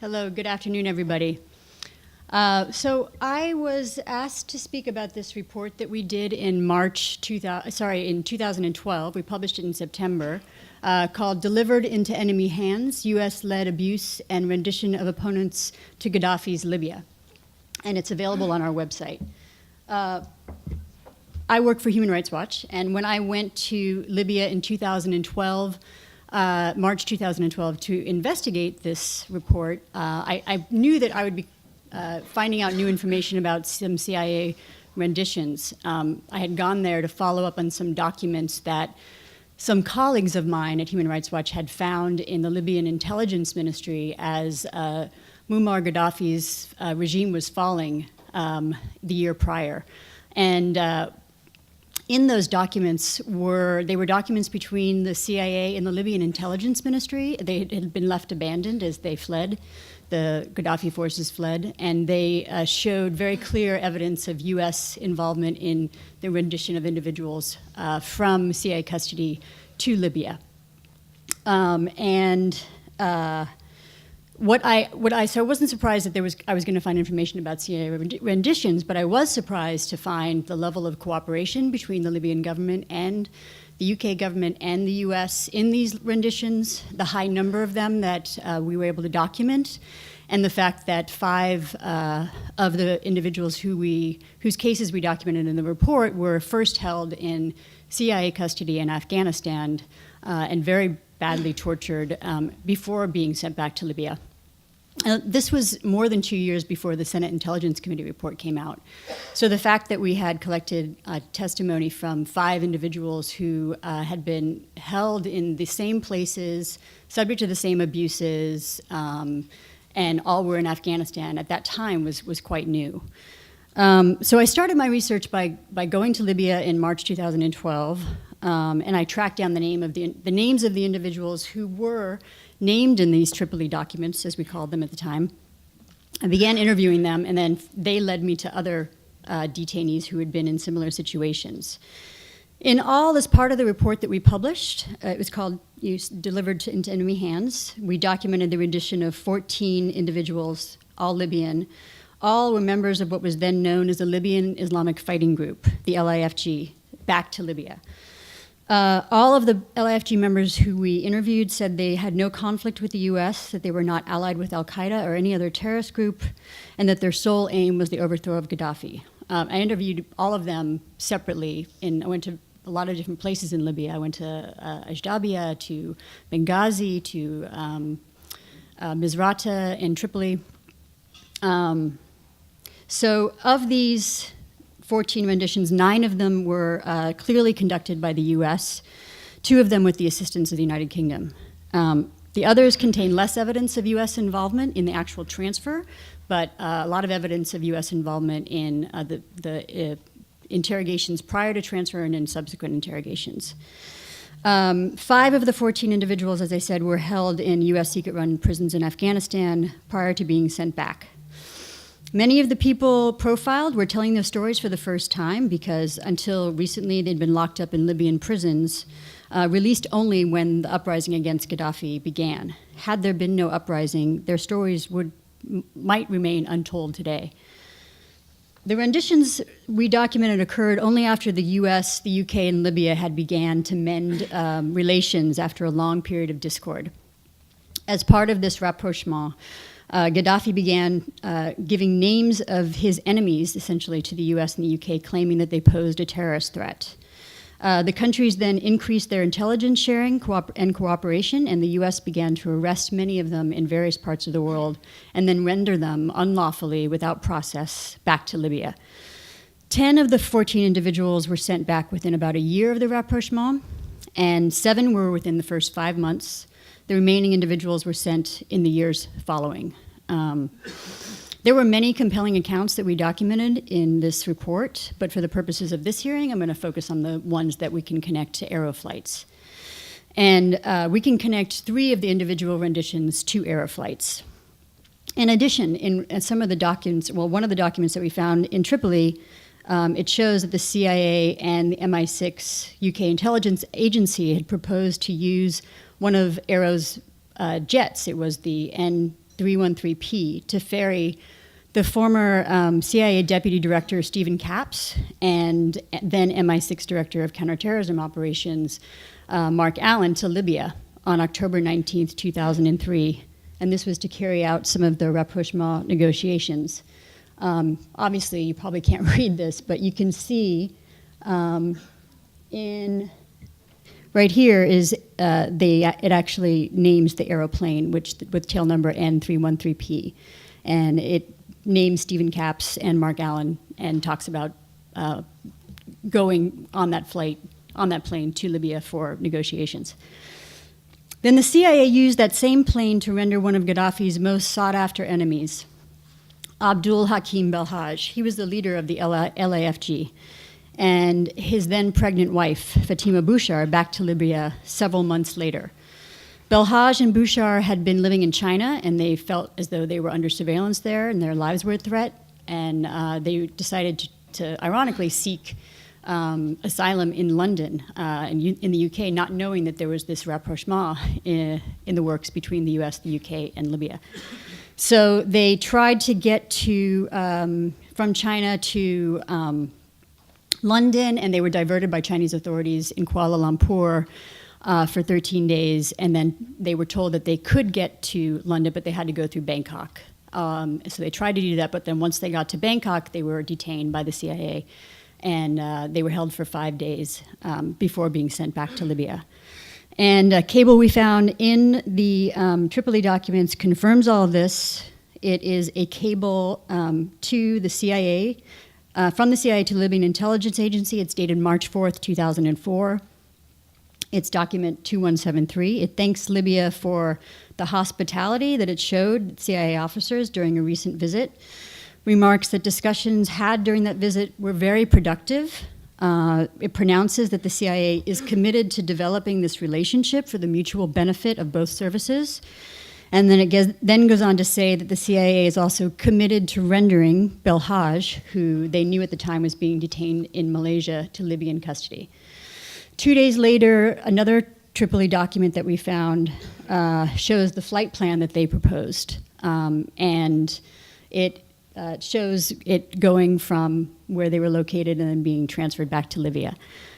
Hello, good afternoon, everybody. So I was asked to speak about this report that we did in in 2012. We published it in September, called "Delivered into Enemy Hands: U.S.-Led Abuse and Rendition of Opponents to Gaddafi's Libya," and it's available on our website. I work for Human Rights Watch, and when I went to Libya in 2012. March 2012, to investigate this report, I knew that I would be finding out new information about some CIA renditions. I had gone there to follow up on some documents that some colleagues of mine at Human Rights Watch had found in the Libyan intelligence ministry as Muammar Gaddafi's regime was falling the year prior. And in those documents were documents between the CIA and the Libyan intelligence ministry. They had been left abandoned as they fled. The Gaddafi forces fled, and they showed very clear evidence of U.S. involvement in the rendition of individuals from CIA custody to Libya. So I wasn't surprised that I was going to find information about CIA renditions, but I was surprised to find the level of cooperation between the Libyan government and the UK government and the US in these renditions, the high number of them that we were able to document, and the fact that 5 of the individuals whose cases we documented in the report were first held in CIA custody in Afghanistan and very badly tortured before being sent back to Libya. This was more than 2 years before the Senate Intelligence Committee report came out. So the fact that we had collected testimony from 5 individuals who had been held in the same places, subject to the same abuses, and all were in Afghanistan at that time was quite new. So I started my research by going to Libya in March 2012, and I tracked down the names of the individuals who were named in these Tripoli documents, as we called them at the time. I began interviewing them, and then they led me to other detainees who had been in similar situations. In all, as part of the report that we published, it was called Delivered into Enemy Hands, we documented the rendition of 14 individuals, all Libyan. All were members of what was then known as the Libyan Islamic Fighting Group, the LIFG, back to Libya. All of the LIFG members who we interviewed said they had no conflict with the U.S., that they were not allied with al-Qaeda or any other terrorist group, and that their sole aim was the overthrow of Gaddafi. I interviewed all of them separately. I went to a lot of different places in Libya. I went to Ajdabiya, to Benghazi, to Misrata in Tripoli. So of these 14 renditions, 9 of them were clearly conducted by the U.S., 2 of them with the assistance of the United Kingdom. The others contain less evidence of U.S. involvement in the actual transfer, but a lot of evidence of U.S. involvement in the interrogations prior to transfer and in subsequent interrogations. 5 of the 14 individuals, as I said, were held in U.S. secret-run prisons in Afghanistan prior to being sent back. Many of the people profiled were telling their stories for the first time because until recently they'd been locked up in Libyan prisons, released only when the uprising against Gaddafi began. Had there been no uprising, their stories might remain untold today. The renditions we documented occurred only after the US, the UK, and Libya had began to mend relations after a long period of discord. As part of this rapprochement, Gaddafi began giving names of his enemies, essentially, to the US and the UK, claiming that they posed a terrorist threat. The countries then increased their intelligence sharing and cooperation, and the US began to arrest many of them in various parts of the world and then render them unlawfully, without process, back to Libya. 10 of the 14 individuals were sent back within about a year of the rapprochement, and 7 were within the first 5 months. The remaining individuals were sent in the years following. There were many compelling accounts that we documented in this report, but for the purposes of this hearing, I'm going to focus on the ones that we can connect to Aeroflights. And we can connect 3 of the individual renditions to Aeroflights. In addition, in some of the documents, one of the documents that we found in Tripoli, it shows that the CIA and the MI6 UK intelligence agency had proposed to use one of Aero's jets. It was the 313P to ferry the former CIA Deputy Director Stephen Capps and then MI6 Director of Counterterrorism Operations Mark Allen to Libya on October 19th, 2003. And this was to carry out some of the rapprochement negotiations. Obviously, you probably can't read this, but you can see right here is it actually names the aeroplane with tail number N313P, and it names Stephen Capps and Mark Allen and talks about going on that plane to Libya for negotiations. Then the CIA used that same plane to render one of Gaddafi's most sought-after enemies, Abdul Hakim Belhaj. He was the leader of the LAFG, and his then pregnant wife, Fatima Bouchar, back to Libya several months later. Belhaj and Bouchar had been living in China, and they felt as though they were under surveillance there and their lives were a threat, and they decided to ironically seek asylum in London, in the UK, not knowing that there was this rapprochement in the works between the US, the UK, and Libya. So they tried to get from China to London, and they were diverted by Chinese authorities in Kuala Lumpur for 13 days, and then they were told that they could get to London, but they had to go through Bangkok. So they tried to do that, but then once they got to Bangkok, they were detained by the CIA, and they were held for 5 days before being sent back to Libya. And a cable we found in the Tripoli documents confirms all of this. It is a cable to the CIA, from the CIA to the Libyan Intelligence Agency. It's dated March 4th, 2004. It's document 2173. It thanks Libya for the hospitality that it showed CIA officers during a recent visit. Remarks that discussions had during that visit were very productive. It pronounces that the CIA is committed to developing this relationship for the mutual benefit of both services. And then it then goes on to say that the CIA is also committed to rendering Belhaj, who they knew at the time was being detained in Malaysia, to Libyan custody. 2 days later, another Tripoli document that we found shows the flight plan that they proposed. And it shows it going from where they were located and then being transferred back to Libya.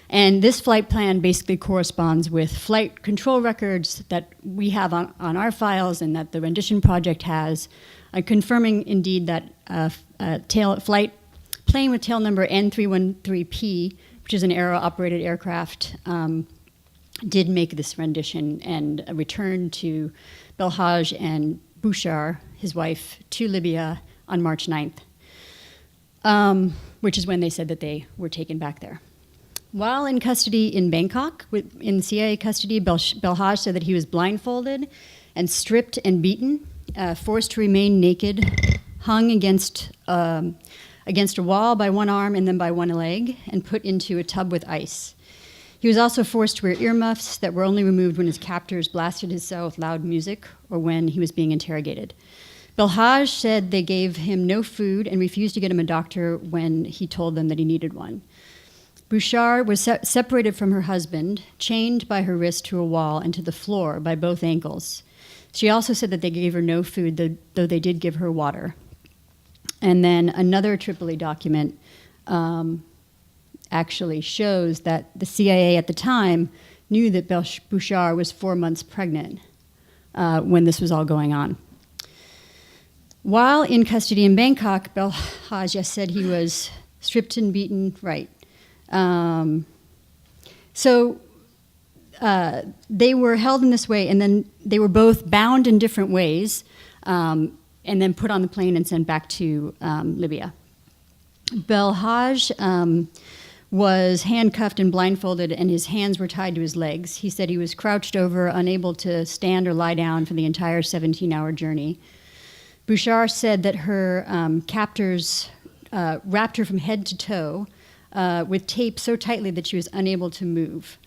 And this flight plan basically corresponds with flight control records that we have on our files and that the Rendition Project has, confirming indeed that flight plane with tail number N313P, which is an Aero-operated aircraft, did make this rendition and returned to Belhaj and Bouchar, his wife, to Libya on March 9th, which is when they said that they were taken back there. While in custody in Bangkok, in CIA custody, Belhaj said that he was blindfolded and stripped and beaten, forced to remain naked, hung against a wall by one arm and then by one leg, and put into a tub with ice. He was also forced to wear earmuffs that were only removed when his captors blasted his cell with loud music or when he was being interrogated. Belhaj said they gave him no food and refused to get him a doctor when he told them that he needed one. Bouchar was separated from her husband, chained by her wrist to a wall and to the floor by both ankles. She also said that they gave her no food, though they did give her water. And then another Tripoli document actually shows that the CIA at the time knew that Bouchar was 4 months pregnant when this was all going on. While in custody in Bangkok, Belhaj said he was stripped and beaten, right. So they were held in this way, and then they were both bound in different ways, and then put on the plane and sent back to Libya. Belhaj was handcuffed and blindfolded, and his hands were tied to his legs. He said he was crouched over, unable to stand or lie down for the entire 17-hour journey. Bouchar said that her captors wrapped her from head to toe with tape so tightly that she was unable to move.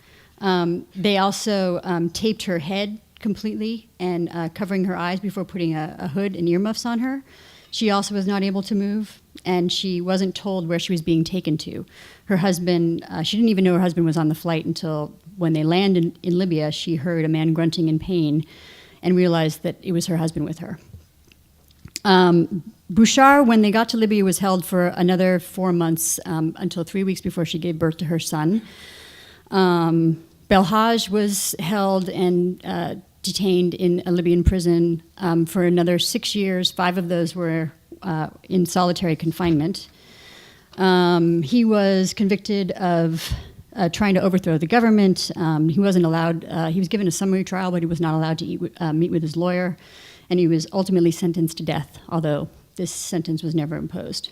They also taped her head completely and covering her eyes before putting a hood and earmuffs on her. She also was not able to move, and she wasn't told where she was being taken to. Her husband, she didn't even know her husband was on the flight until when they landed in Libya, she heard a man grunting in pain and realized that it was her husband with her. Bouchard, when they got to Libya, was held for another 4 months until 3 weeks before she gave birth to her son. Belhaj was held and detained in a Libyan prison for another 6 years. 5 of those were in solitary confinement. He was convicted of trying to overthrow the government. He wasn't allowed, he was given a summary trial, but he was not allowed to meet with his lawyer, and he was ultimately sentenced to death, although this sentence was never imposed.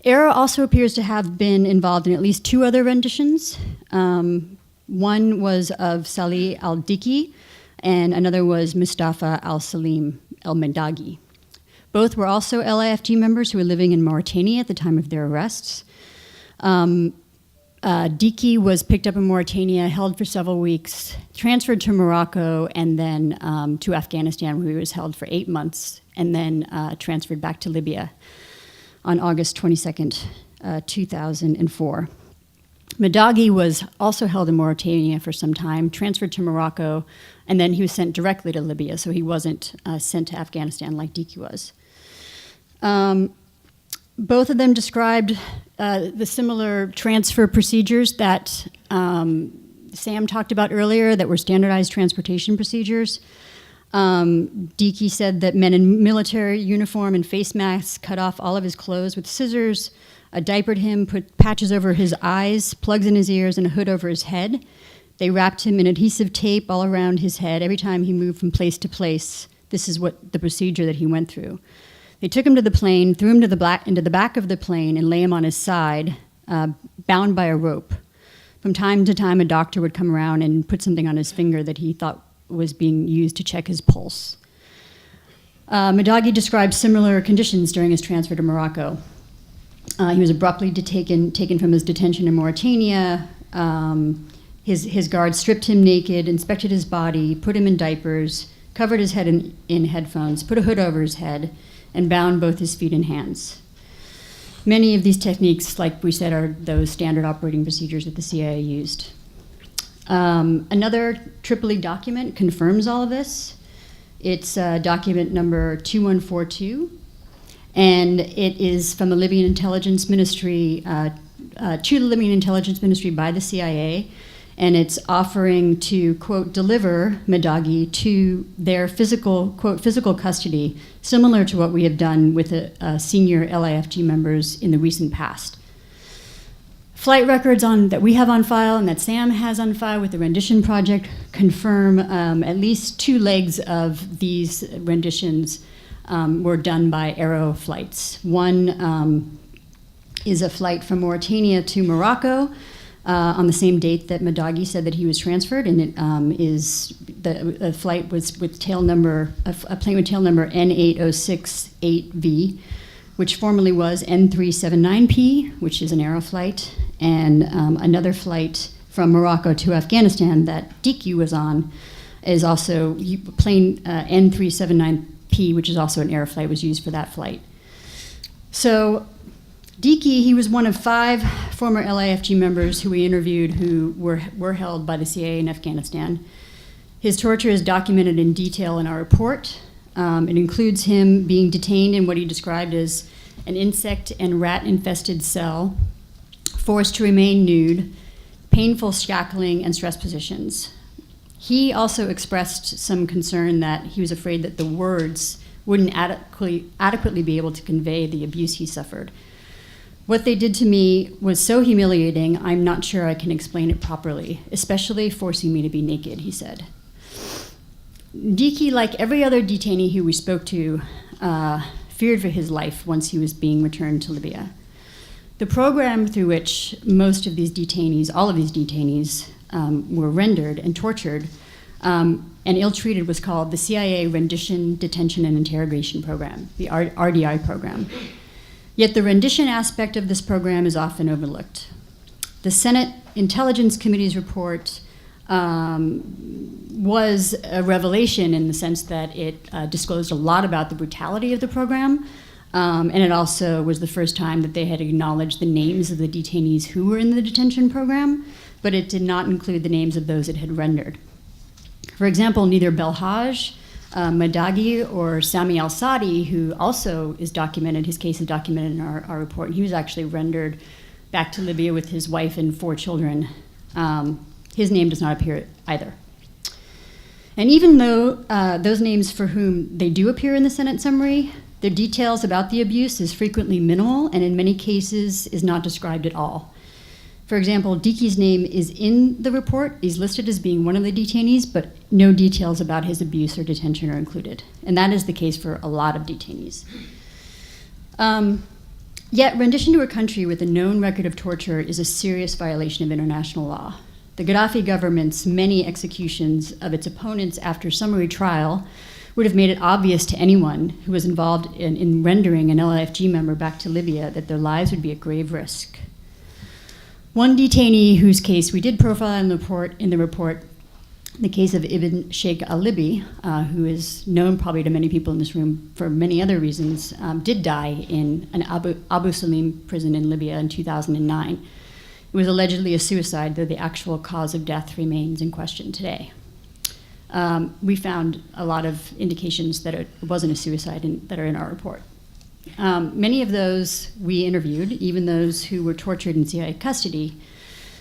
Arrow also appears to have been involved in at least 2 other renditions. One was of Salih al-Diki, and another was Mustafa al-Salim al-Medaghi. Both were also LIFG members who were living in Mauritania at the time of their arrests. Diki was picked up in Mauritania, held for several weeks, transferred to Morocco, and then to Afghanistan, where he was held for 8 months, and then transferred back to Libya on August 22nd, 2004. Medaghi was also held in Mauritania for some time, transferred to Morocco, and then he was sent directly to Libya, so he wasn't sent to Afghanistan like Diki was. Both of them described the similar transfer procedures that Sam talked about earlier that were standardized transportation procedures. Diki said that men in military uniform and face masks cut off all of his clothes with scissors, diapered him, put patches over his eyes, plugs in his ears, and a hood over his head. They wrapped him in adhesive tape all around his head every time he moved from place to place. This is what the procedure that he went through. They took him to the plane, threw him into the back of the plane, and lay him on his side, bound by a rope. From time to time, a doctor would come around and put something on his finger that he thought was being used to check his pulse. Medaghi described similar conditions during his transfer to Morocco. He was abruptly taken from his detention in Mauritania. His guards stripped him naked, inspected his body, put him in diapers, covered his head in headphones, put a hood over his head, and bound both his feet and hands. Many of these techniques, like we said, are those standard operating procedures that the CIA used. Another Tripoli document confirms all of this. It's document number 2142, and it is from the Libyan Intelligence Ministry to the Libyan Intelligence Ministry by the CIA, and it's offering to, quote, deliver Medaghi to their physical, quote, physical custody, similar to what we have done with senior LIFG members in the recent past. Flight records that we have on file and that Sam has on file with the rendition project confirm at least 2 legs of these renditions were done by Arrow flights. One is a flight from Mauritania to Morocco on the same date that Medaghi said that he was transferred, and it is the flight was with tail number a plane with tail number N8068V, which formerly was N379P, which is an Arrow flight, and another flight from Morocco to Afghanistan that Diki was on is also plane N379P, which is also an Arrow flight, was used for that flight. So Diki, he was one of 5 former LIFG members who we interviewed who were held by the CIA in Afghanistan. His torture is documented in detail in our report. It includes him being detained in what he described as an insect and rat-infested cell, forced to remain nude, painful shackling, and stress positions. He also expressed some concern that he was afraid that the words wouldn't adequately be able to convey the abuse he suffered. What they did to me was so humiliating, I'm not sure I can explain it properly, especially forcing me to be naked, he said. Diki, like every other detainee who we spoke to, feared for his life once he was being returned to Libya. The program through which most of these detainees, all of these detainees, were rendered and tortured and ill-treated was called the CIA Rendition, Detention, and Interrogation Program, the RDI program. Yet the rendition aspect of this program is often overlooked. The Senate Intelligence Committee's report was a revelation in the sense that it disclosed a lot about the brutality of the program, and it also was the first time that they had acknowledged the names of the detainees who were in the detention program, but it did not include the names of those it had rendered. For example, neither Belhaj Madagi, or Sami al-Sadi, who also is documented, his case is documented in our report. He was actually rendered back to Libya with his wife and 4 children. His name does not appear either. And even though those names for whom they do appear in the Senate summary, their details about the abuse is frequently minimal and in many cases is not described at all. For example, Diki's name is in the report. He's listed as being one of the detainees, but no details about his abuse or detention are included. And that is the case for a lot of detainees. Yet, rendition to a country with a known record of torture is a serious violation of international law. The Gaddafi government's many executions of its opponents after summary trial would have made it obvious to anyone who was involved in rendering an LIFG member back to Libya that their lives would be at grave risk. One detainee whose case we did profile in the report, the case of Ibn Sheikh al-Libi, who is known probably to many people in this room for many other reasons, did die in an Abu Salim prison in Libya in 2009. It was allegedly a suicide, though the actual cause of death remains in question today. We found a lot of indications that it wasn't a suicide that are in our report. Many of those we interviewed, even those who were tortured in CIA custody,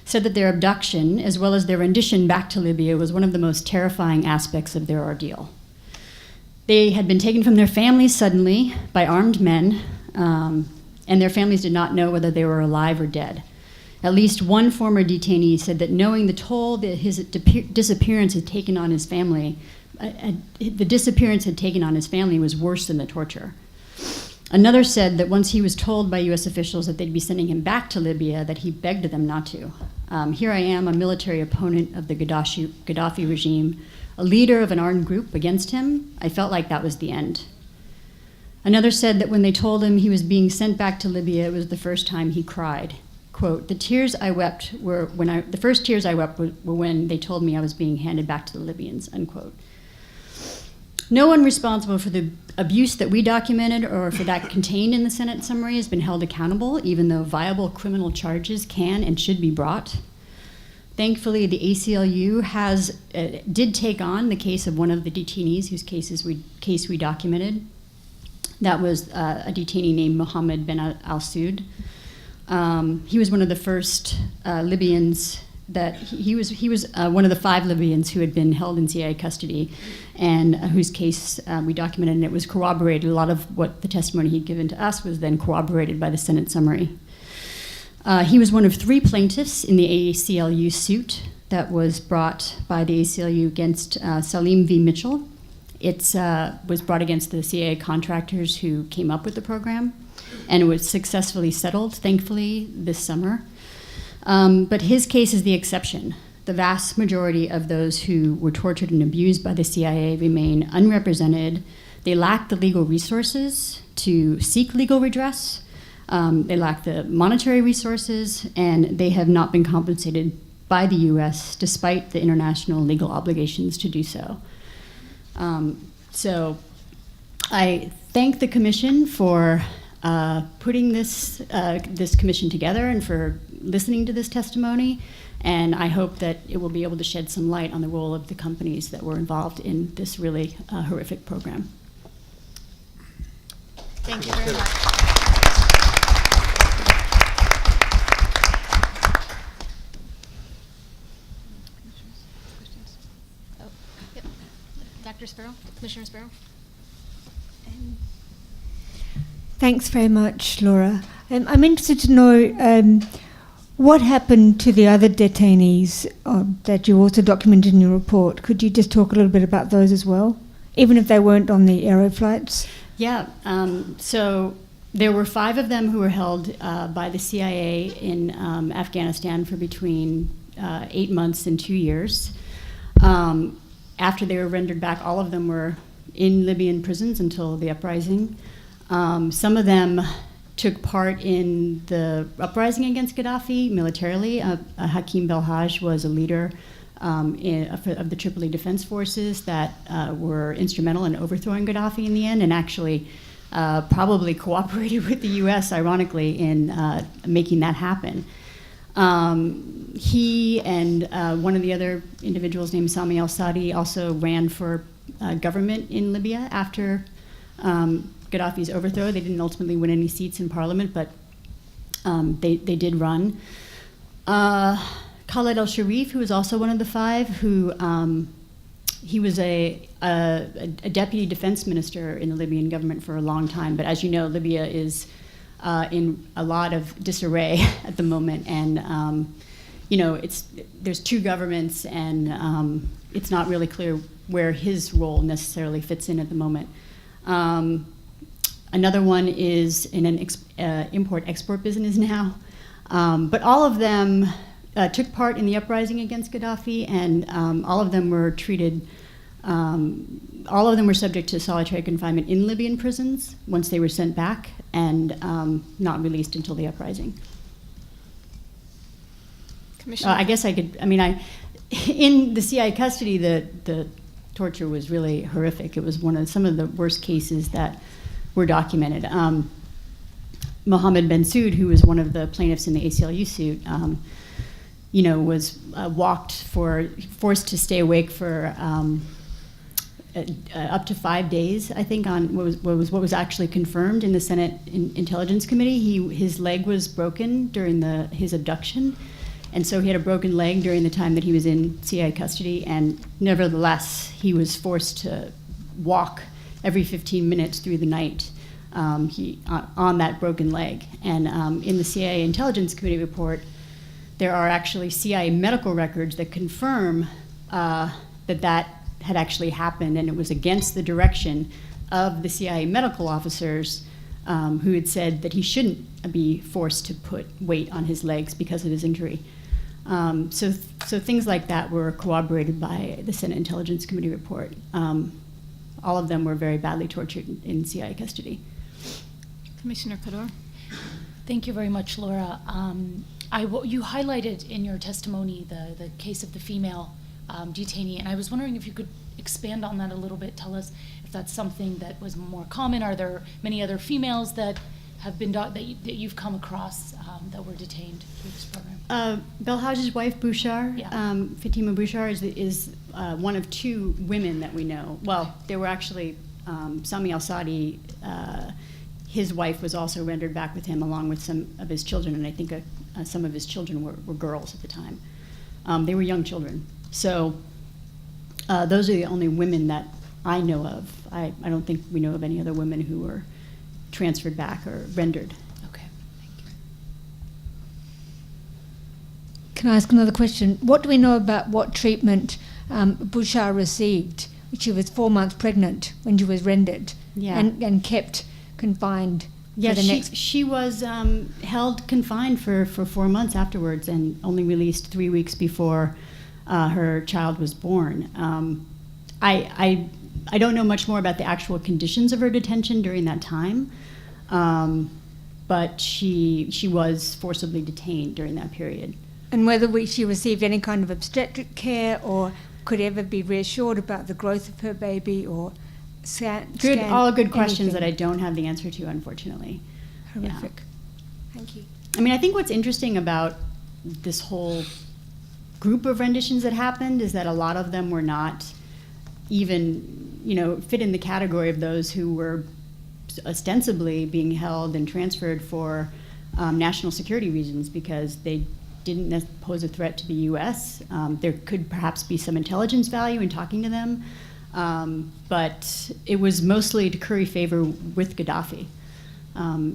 said that their abduction, as well as their rendition back to Libya, was one of the most terrifying aspects of their ordeal. They had been taken from their families suddenly by armed men, and their families did not know whether they were alive or dead. At least one former detainee said that knowing the toll that his disappearance had taken on his family, was worse than the torture. Another said that once he was told by U.S. officials that they'd be sending him back to Libya, that he begged them not to. Here I am, a military opponent of the Gaddafi regime, a leader of an armed group against him. I felt like that was the end. Another said that when they told him he was being sent back to Libya, it was the first time he cried. Quote, the first tears I wept were when they told me I was being handed back to the Libyans, unquote. No one responsible for the abuse that we documented or for that contained in the Senate summary has been held accountable, even though viable criminal charges can and should be brought. Thankfully, the ACLU did take on the case of one of the detainees whose case we documented. That was a detainee named Mohammed Ben Al-Soud. He was one of the first Libyans he was one of the 5 Libyans who had been held in CIA custody and whose case we documented, and it was corroborated. A lot of what the testimony he'd given to us was then corroborated by the Senate summary. He was one of 3 plaintiffs in the ACLU suit that was brought by the ACLU against Salim V. Mitchell. It was brought against the CIA contractors who came up with the program, and it was successfully settled, thankfully, this summer. But his case is the exception. The vast majority of those who were tortured and abused by the CIA remain unrepresented. They lack the legal resources to seek legal redress. They lack the monetary resources, and they have not been compensated by the U.S. despite the international legal obligations to do so. So I thank the Commission for putting this commission together and for listening to this testimony, and I hope that it will be able to shed some light on the role of the companies that were involved in this really horrific program. Thank you very much. Dr. Sparrow, Commissioner Sparrow. Thanks very much, Laura. I'm interested to know what happened to the other detainees that you also documented in your report. Could you just talk a little bit about those as well, even if they weren't on the aero flights? Yeah, so there were 5 of them who were held by the CIA in Afghanistan for between 8 months and 2 years. After they were rendered back, all of them were in Libyan prisons until the uprising. Some of them took part in the uprising against Gaddafi militarily. Hakim Belhaj was a leader of the Tripoli Defense Forces that were instrumental in overthrowing Gaddafi in the end, and actually probably cooperated with the U.S., ironically, in making that happen. He and one of the other individuals named Sami al-Sadi also ran for government in Libya after Gaddafi's overthrow. They didn't ultimately win any seats in parliament, but they did run. Khaled al-Sharif, who was also one of the five, who he was a deputy defense minister in the Libyan government for a long time. But as you know, Libya is in a lot of disarray at the moment, and there's two governments, and it's not really clear where his role necessarily fits in at the moment. Another one is in an import-export business now. But all of them took part in the uprising against Gaddafi, and all of them were treated, all of them were subject to solitary confinement in Libyan prisons once they were sent back, and not released until the uprising. Commissioner. I guess I could, in the CIA custody, the torture was really horrific. It was some of the worst cases that were documented. Mohammed Bensoud, who was one of the plaintiffs in the ACLU suit, was forced to stay awake for up to 5 days, I think, on what was actually confirmed in the Senate Intelligence Committee. His leg was broken during his abduction, and so he had a broken leg during the time that he was in CIA custody, and nevertheless, he was forced to walk every 15 minutes through the night on that broken leg. And in the CIA Intelligence Committee report, there are actually CIA medical records that confirm that had actually happened, and it was against the direction of the CIA medical officers who had said that he shouldn't be forced to put weight on his legs because of his injury. So things like that were corroborated by the Senate Intelligence Committee report. All of them were very badly tortured in CIA custody. Commissioner Cador. Thank you very much, Laura. You highlighted in your testimony the case of the female detainee, and I was wondering if you could expand on that a little bit. Tell us if that's something that was more common. Are there many other females that have been that you've come across that were detained through this program? Belhaj's wife, Bouchar, Yeah. Fatima Bouchar, is one of two women that we know. Well, there were actually Sami al-Sadi. His wife was also rendered back with him, along with some of his children, and I think some of his children were girls at the time. They were young children. So those are the only women that I know of. I don't think we know of any other women who were transferred back or rendered. Okay, thank you. Can I ask another question? What do we know about what treatment Bouchar received? She was 4 months pregnant when she was rendered, Yeah. and kept confined. Yeah, for the next. she was held confined for 4 months afterwards, and only released 3 weeks before her child was born. I don't know much more about the actual conditions of her detention during that time, but she was forcibly detained during that period. And whether she received any kind of obstetric care, or could ever be reassured about the growth of her baby, or All good questions that I anything. don't have the answer to, unfortunately. Horrific. Thank you. I think what's interesting about this whole group of renditions that happened is that a lot of them were not even, fit in the category of those who were ostensibly being held and transferred for national security reasons, because they didn't pose a threat to the U.S. There could perhaps be some intelligence value in talking to them, but it was mostly to curry favor with Gaddafi.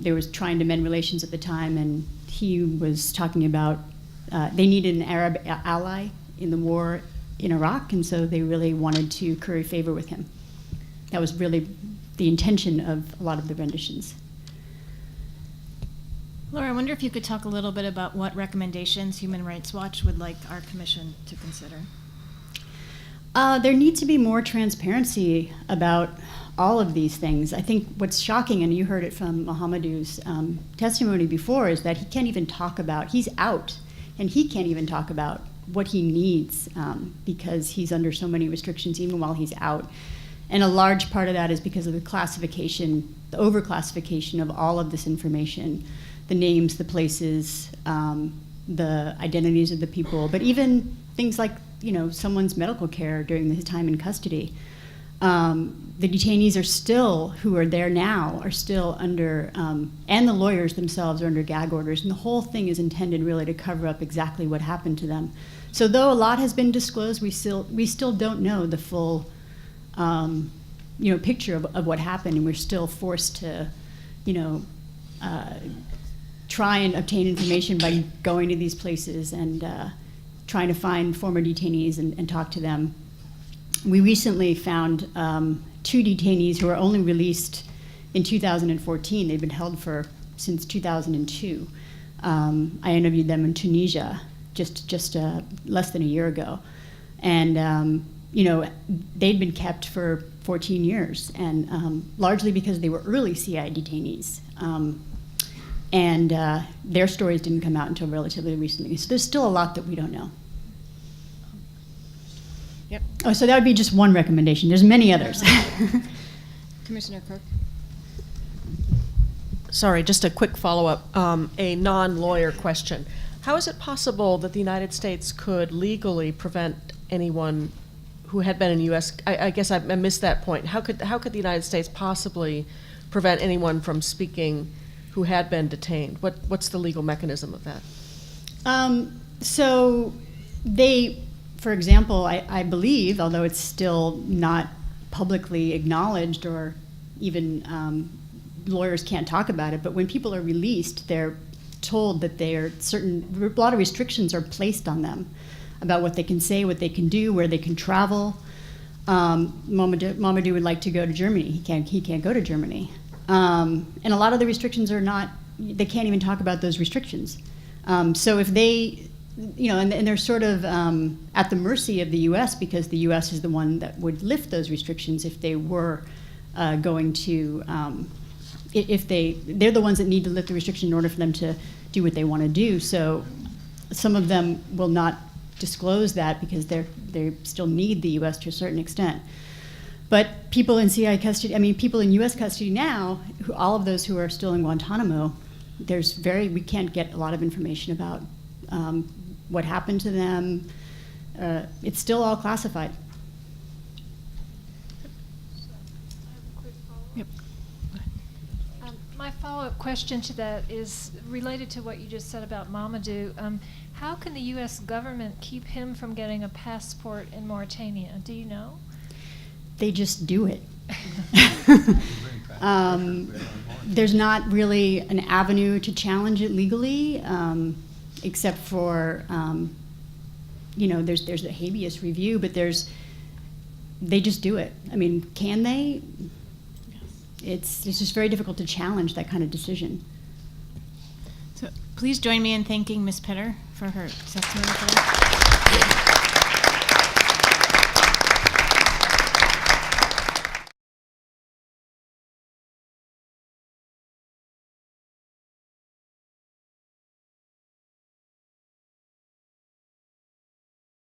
They was trying to mend relations at the time, and he was talking about they needed an Arab ally in the war in Iraq, and so they really wanted to curry favor with him. That was really the intention of a lot of the renditions. Laura, I wonder if you could talk a little bit about what recommendations Human Rights Watch would like our commission to consider. There needs to be more transparency about all of these things. I think what's shocking, and you heard it from Mohamedou's testimony before, is that he can't even talk about, he's out, and he can't even talk about what he needs because he's under so many restrictions even while he's out. And a large part of that is because of the classification, the overclassification of all of this information, the names, the places, the identities of the people, but even things like, someone's medical care during his time in custody. The detainees are still, who are there now, are still under, and the lawyers themselves are under gag orders. And the whole thing is intended really to cover up exactly what happened to them. So though a lot has been disclosed, we still don't know the full, picture of what happened, and we're still forced to, try and obtain information by going to these places and trying to find former detainees and talk to them. We recently found 2 detainees who were only released in 2014. They've been held since 2002. I interviewed them in Tunisia just less than a year ago, and they'd been kept for 14 years, and largely because they were early CI detainees. And their stories didn't come out until relatively recently. So there's still a lot that we don't know. Yep. Oh, so that would be just one recommendation. There's many others. Commissioner Cook? Sorry, just a quick follow-up, a non-lawyer question. How is it possible that the United States could legally prevent anyone who had been in the U.S.? I guess I missed that point. How could the United States possibly prevent anyone from speaking who had been detained? What's the legal mechanism of that? So they, for example, I believe, although it's still not publicly acknowledged or even lawyers can't talk about it, but when people are released, they're told that a lot of restrictions are placed on them about what they can say, what they can do, where they can travel. Mamadou would like to go to Germany. He can't go to Germany. And a lot of the restrictions they can't even talk about those restrictions. So if they, and they're sort of at the mercy of the U.S. because the U.S. is the one that would lift those restrictions if they were going to, they're the ones that need to lift the restriction in order for them to do what they want to do. So some of them will not disclose that because they still need the U.S. to a certain extent. But people in CI custody, people in U.S. custody now, all of those who are still in Guantanamo, we can't get a lot of information about what happened to them. It's still all classified. Yep. My follow-up question to that is related to what you just said about Mamadou. How can the U.S. government keep him from getting a passport in Mauritania? Do you know? They just do it. There's not really an avenue to challenge it legally, except for, there's a habeas review, but they just do it. Can they? It's just very difficult to challenge that kind of decision. So please join me in thanking Ms. Pitter for her testimony today.